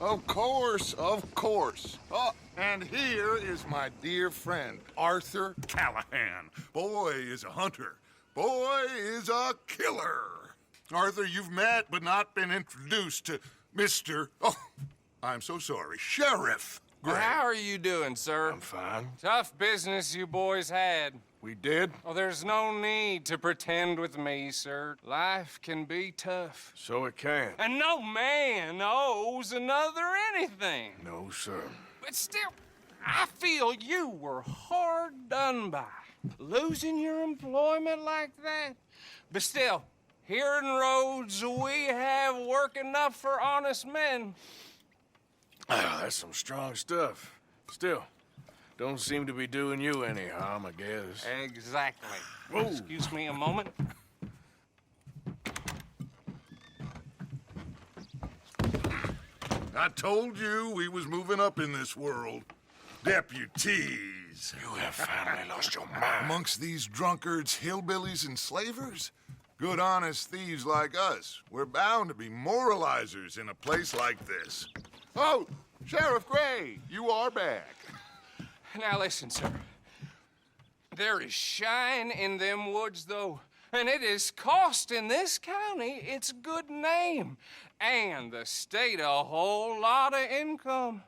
Of course, of course. Oh, and here is my dear friend, Arthur Callahan. Boy is a hunter. Boy is a killer. Arthur, you've met but not been introduced to Mr. Oh, I'm so sorry, Sheriff Gray. How are you doing, sir? I'm fine. Tough business you boys had. We did? Oh, there's no need to pretend with me, sir. Life can be tough. So it can. And no man owes another anything. No, sir. But still, I feel you were hard done by. Losing your employment like that. But still, here in Rhodes, we have work enough for honest men. That's some strong stuff. Still, don't seem to be doing you any harm, I guess. Exactly. Whoa. Excuse me a moment. I told you we was moving up in this world. Deputies. You have finally lost your mind. Amongst these drunkards, hillbillies, and slavers? Good, honest thieves like us. We're bound to be moralizers in a place like this. Oh, Sheriff Gray, you are back. Now listen, sir. There is shine in them woods, though, and it is costing this county its good name and the state a whole lot of income.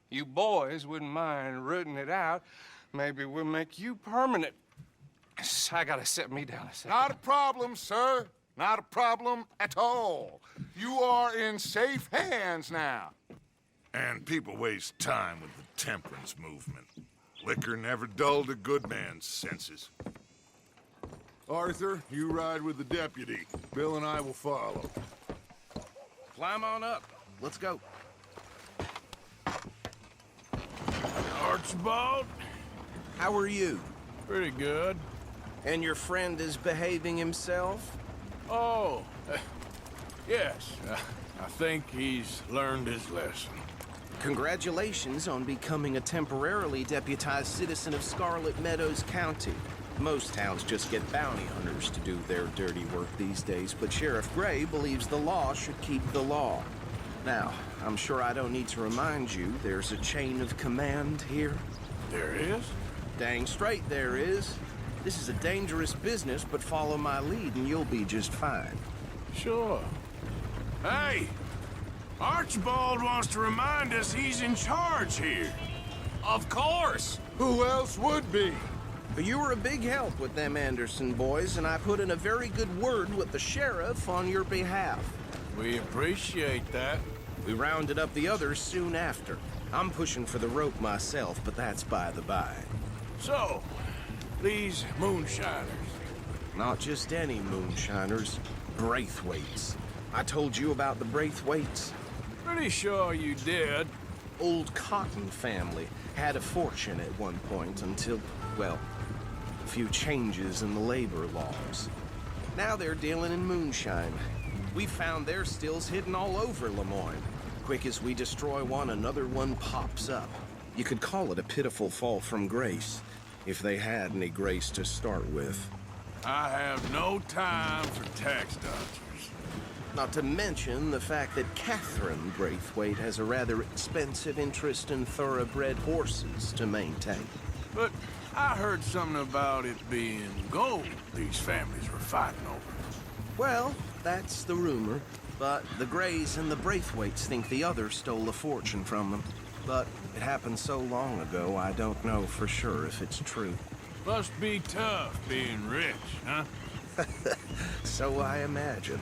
You boys wouldn't mind rooting it out. Maybe we'll make you permanent. I gotta sit me down a second. Not a problem, sir. Not a problem at all. You are in safe hands now. And people waste time with the temperance movement. Liquor never dulled a good man's senses. Arthur, you ride with the deputy. Bill and I will follow. Climb on up. Let's go. Archibald? How are you? Pretty good. And your friend is behaving himself? Oh, yes. I think he's learned his lesson. Congratulations on becoming a temporarily deputized citizen of Scarlet Meadows County. Most towns just get bounty hunters to do their dirty work these days, but Sheriff Gray believes the law should keep the law. Now, I'm sure I don't need to remind you there's a chain of command here. There is? Dang straight there is. This is a dangerous business, but follow my lead and you'll be just fine. Sure. Hey! Archibald wants to remind us he's in charge here. Of course! Who else would be? You were a big help with them Anderson boys, and I put in a very good word with the sheriff on your behalf. We appreciate that. We rounded up the others soon after. I'm pushing for the rope myself, but that's by the by. So, these moonshiners. Not just any moonshiners, Braithwaites. I told you about the Braithwaites? Pretty sure you did. Old Cotton family had a fortune at one point until, well, a few changes in the labor laws. Now they're dealing in moonshine. We found their stills hidden all over Lemoyne. Quick as we destroy one, another one pops up. You could call it a pitiful fall from grace, if they had any grace to start with. I have no time for tax dodgers. Not to mention the fact that Catherine Braithwaite has a rather expensive interest in thoroughbred horses to maintain. But I heard something about it being gold these families were fighting over. Well, that's the rumor. But the Grays and the Braithwaites think the others stole a fortune from them. But it happened so long ago, I don't know for sure if it's true. Must be tough being rich, huh? So I imagine.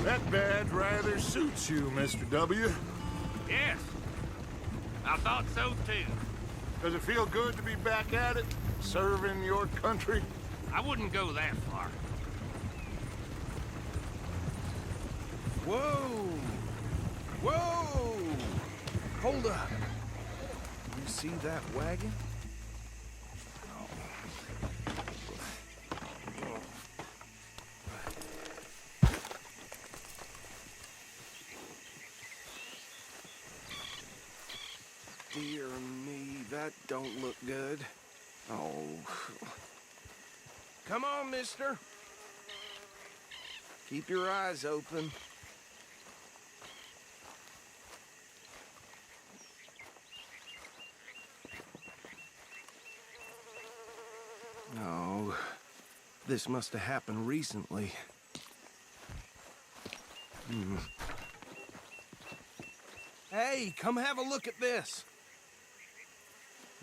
That badge rather suits you, Mr. W. Yes, I thought so too. Does it feel good to be back at it, serving your country? I wouldn't go that far. Whoa! Whoa! Hold up. You see that wagon? Dear me, that don't look good. Oh. Come on, mister. Keep your eyes open. No. This must have happened recently. Hey, come have a look at this.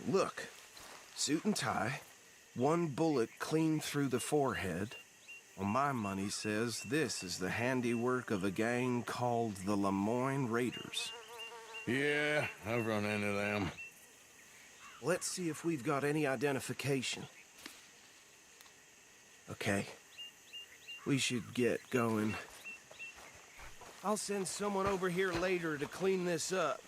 Look. Suit and tie. One bullet clean through the forehead. Well, my money says this is the handiwork of a gang called the Lemoyne Raiders. Yeah, I've run into them. Let's see if we've got any identification. Okay. We should get going. I'll send someone over here later to clean this up.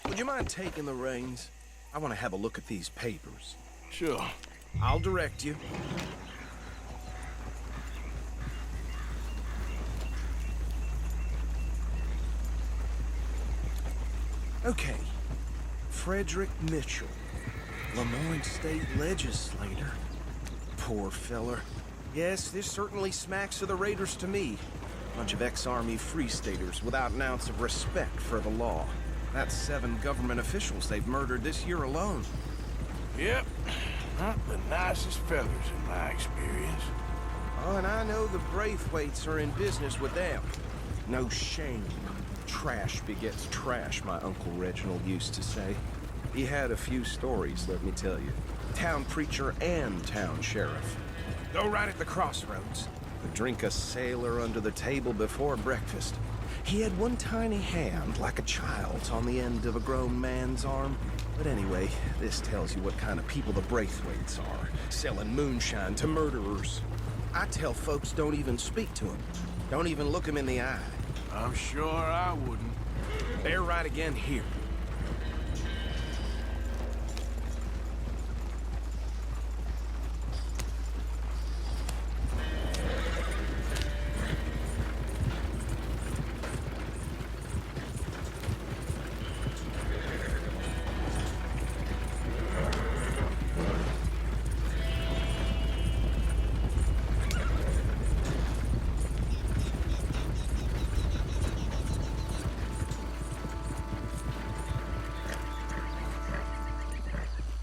Would you mind taking the reins? I want to have a look at these papers. Sure. I'll direct you. Okay. Frederick Mitchell, Lemoyne State Legislator. Poor feller. Yes, this certainly smacks of the Raiders to me. Bunch of ex-Army Free Staters without an ounce of respect for the law. That's 7 government officials they've murdered this year alone. Yep. Not the nicest fellas in my experience. Oh, and I know the Braithwaites are in business with them. No shame. Trash begets trash, my Uncle Reginald used to say. He had a few stories, let me tell you. Town preacher and town sheriff. Go right at the crossroads. Could drink a sailor under the table before breakfast. He had one tiny hand, like a child's, on the end of a grown man's arm. But anyway, this tells you what kind of people the Braithwaites are. Selling moonshine to murderers. I tell folks don't even speak to them. Don't even look them in the eye. I'm sure I wouldn't. They're right again here.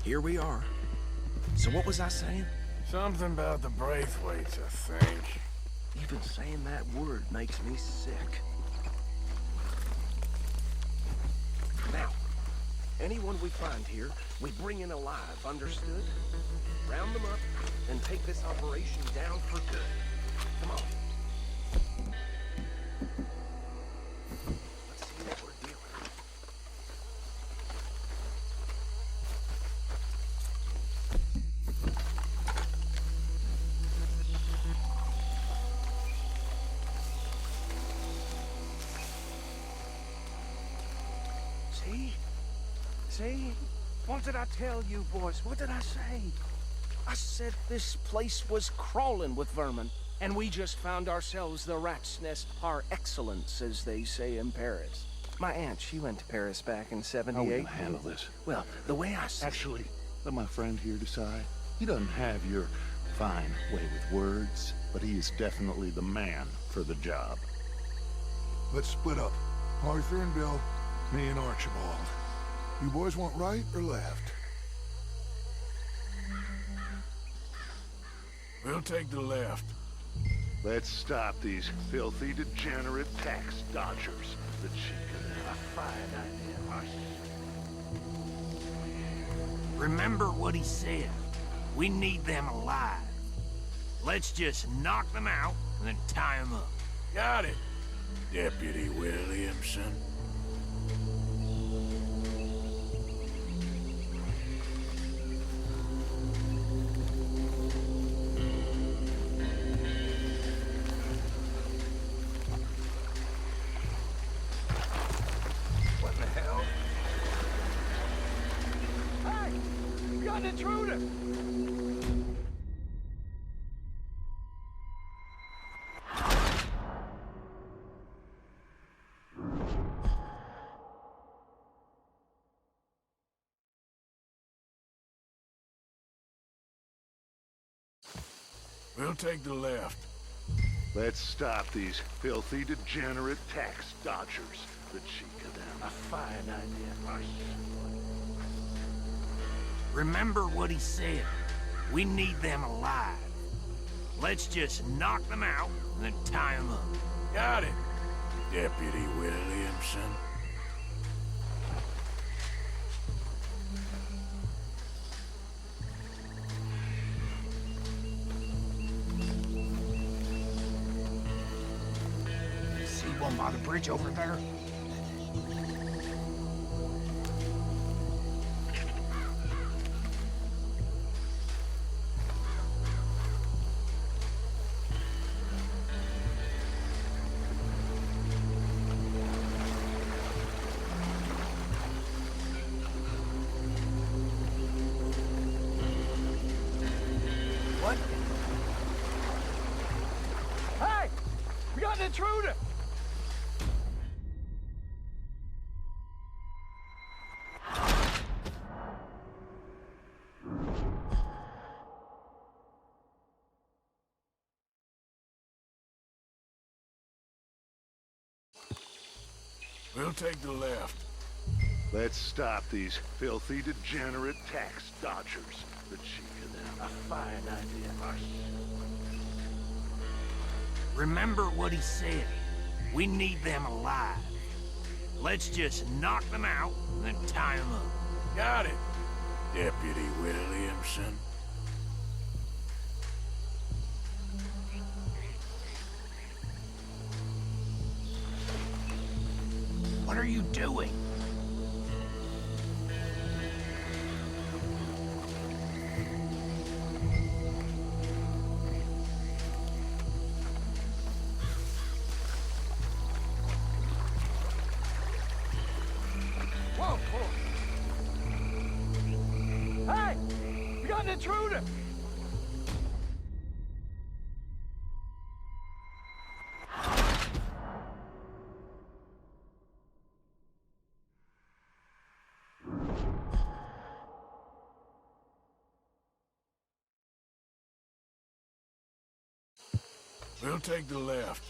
Here we are. So what was I saying? Something about the Braithwaites, I think. Even saying that word makes me sick. Now, anyone we find here, we bring in alive, understood? Round them up, and take this operation down for good. Come on. Let's see what we're dealing with. See? What did I tell you, boys? What did I say? I said this place was crawling with vermin, and we just found ourselves the rat's nest par excellence, as they say in Paris. My aunt, she went to Paris back in '78. How are we gonna handle this? Well, the way I see Actually, let my friend here decide. He doesn't have your fine way with words, but he is definitely the man for the job. Let's split up. Arthur and Bill, me and Archibald. You boys want right or left? We'll take the left. Let's stop these filthy, degenerate tax dodgers. The chicken, a fine idea. Remember what he said. We need them alive. Let's just knock them out and then tie them up. Got it, Deputy Williamson. intruder! We'll take the left. Let's stop these filthy, degenerate tax dodgers. The cheek of them. A fine idea. Remember what he said. We need them alive. Let's just knock them out and then tie them up. Got it, Deputy Williamson. See one by the bridge over there? What? Hey! We got an intruder! We'll take the left. Let's stop these filthy, degenerate tax dodgers. The cheek of them. A fine idea. Remember what he said. We need them alive. Let's just knock them out and then tie them up. Got it, Deputy Williamson. What are you doing? Whoa, whoa. Hey! We got an intruder! We'll take the left.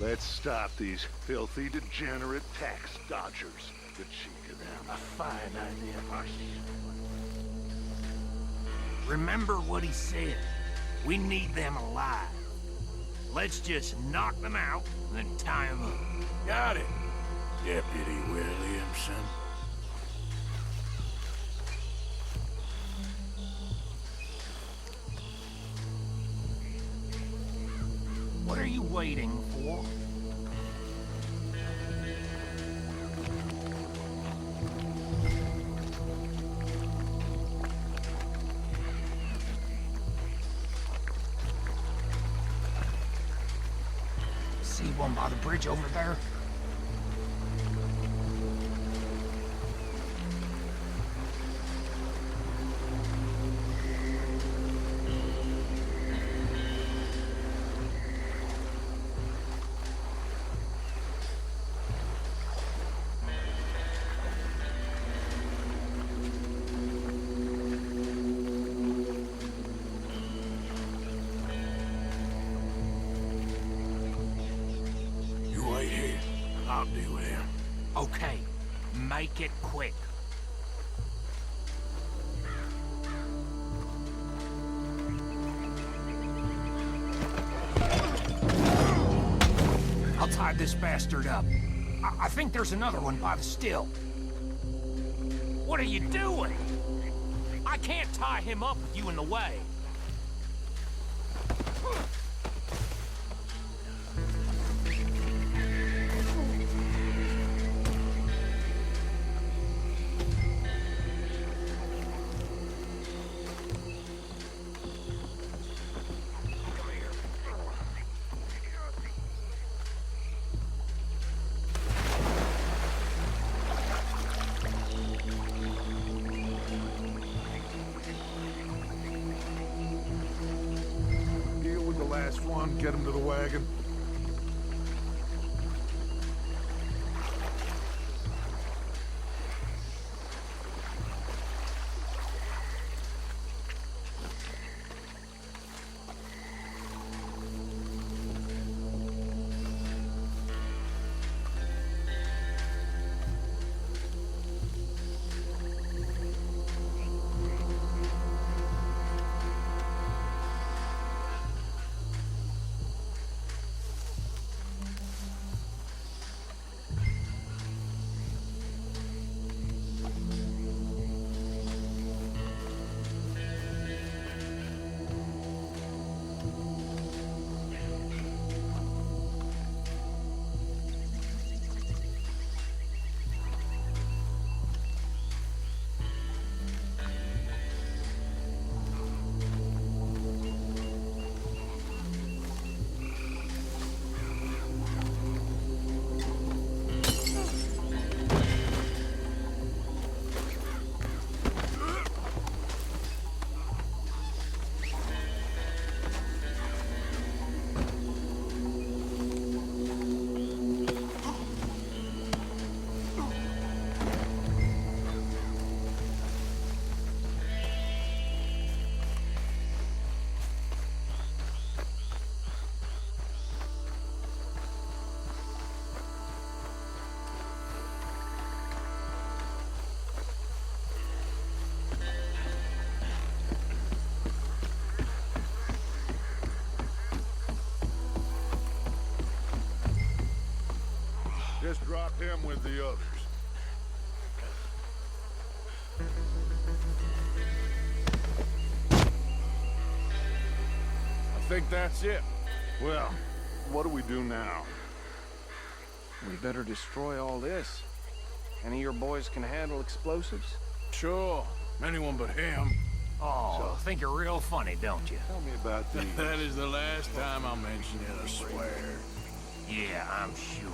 Let's stop these filthy, degenerate tax dodgers. The cheek of them. A fine idea. Remember what he said. We need them alive. Let's just knock them out and then tie them up. Got it, Deputy Williamson. What are you waiting for? See one by the bridge over there? I'll deal with him. Okay, make it quick. I'll tie this bastard up. I think there's another one by the still. What are you doing? I can't tie him up with you in the way. last one. Get him to the wagon. Just drop him with the others. I think that's it. Well, what do we do now? We better destroy all this. Any of your boys can handle explosives? Sure. Anyone but him. Oh, think you're real funny, don't you? Tell me about these. That is the last time I mention it, I swear. Yeah, I'm sure.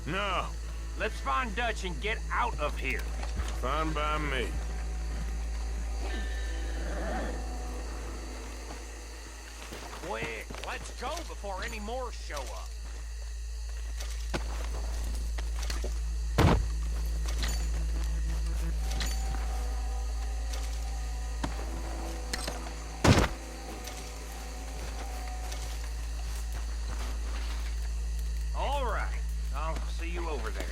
No. Let's find Dutch and get out of here. Fine by me. Quick. Let's go before any more show up. All right. I'll see you over there.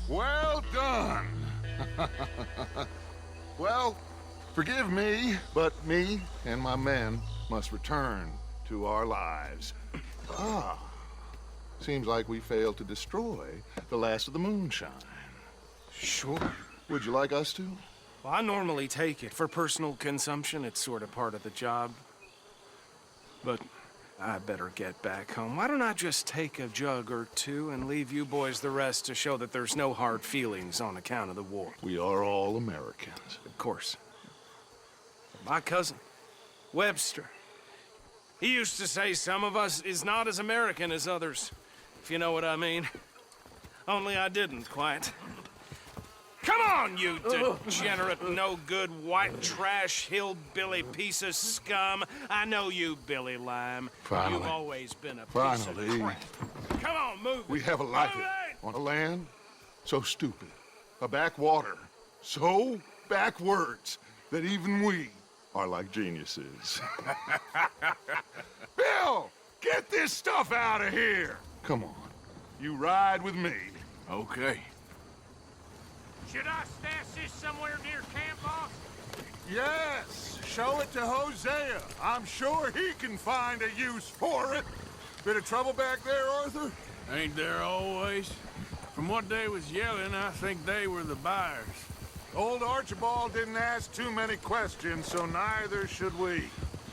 Well done. Well, forgive me, but me and my men must return to our lives. Seems like we failed to destroy the last of the moonshine. Sure. Would you like us to? Well, I normally take it. For personal consumption, it's sort of part of the job. But I better get back home. Why don't I just take a jug or two and leave you boys the rest to show that there's no hard feelings on account of the war? We are all Americans. Of course. My cousin, Webster, he used to say some of us is not as American as others, if you know what I mean. Only I didn't quite. Come on, you degenerate, no-good, white trash, hillbilly piece of scum. I know you, Billy Lime. Finally. You've always been a piece Finally. of crap. Come on, move it. We have a life Move it! on a land so stupid, a backwater so backwards that even we are like geniuses. Bill, get this stuff out of here. Come on, you ride with me. Okay. Should I stash this somewhere near camp, boss? Yes, show it to Hosea. I'm sure he can find a use for it. Bit of trouble back there, Arthur? Ain't there always? From what they was yelling, I think they were the buyers. Old Archibald didn't ask too many questions, so neither should we.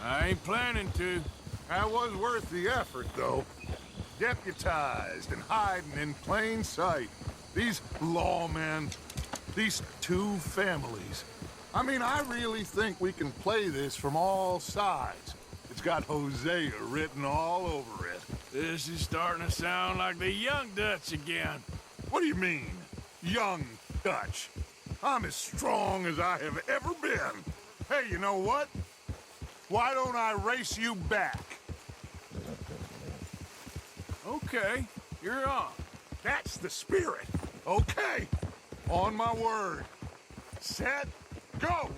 I ain't planning to. That was worth the effort, though. Deputized and hiding in plain sight. These lawmen, these two families. I mean, I really think we can play this from all sides. It's got Hosea written all over it. This is starting to sound like the Young Dutch again. What do you mean, young Dutch? I'm as strong as I have ever been. Hey, you know what? Why don't I race you back? Okay, you're on. That's the spirit. Okay, on my word. Set, go!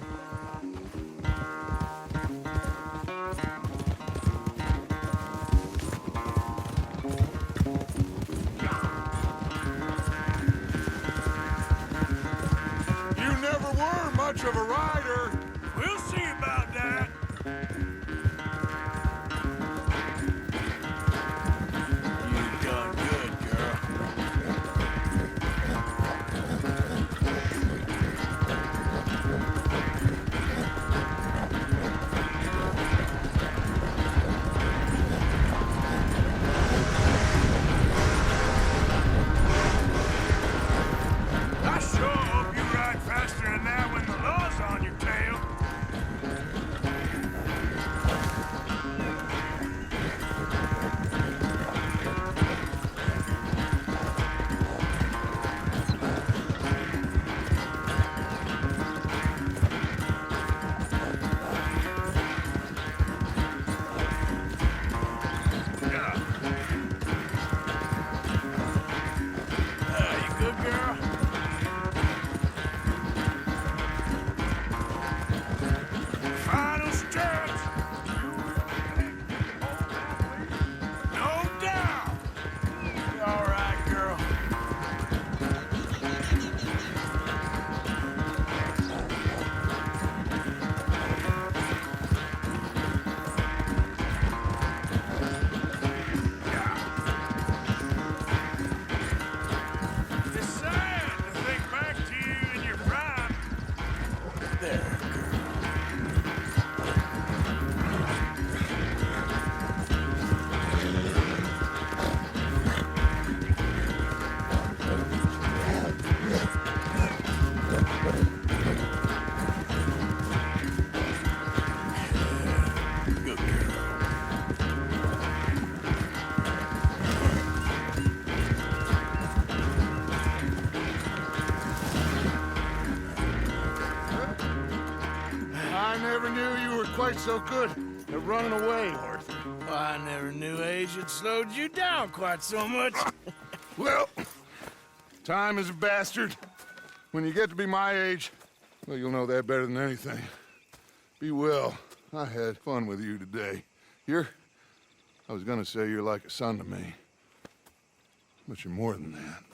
You never were much of a rider. We'll see about that. You done good, girl. I sure hope you ride faster than that when the law's on your tail. never knew you were quite so good at running away, Arthur. I never knew age had slowed you down quite so much. Well, time is a bastard. When you get to be my age, well, you'll know that better than anything. Be well. I had fun with you today. I was gonna say you're like a son to me. But you're more than that.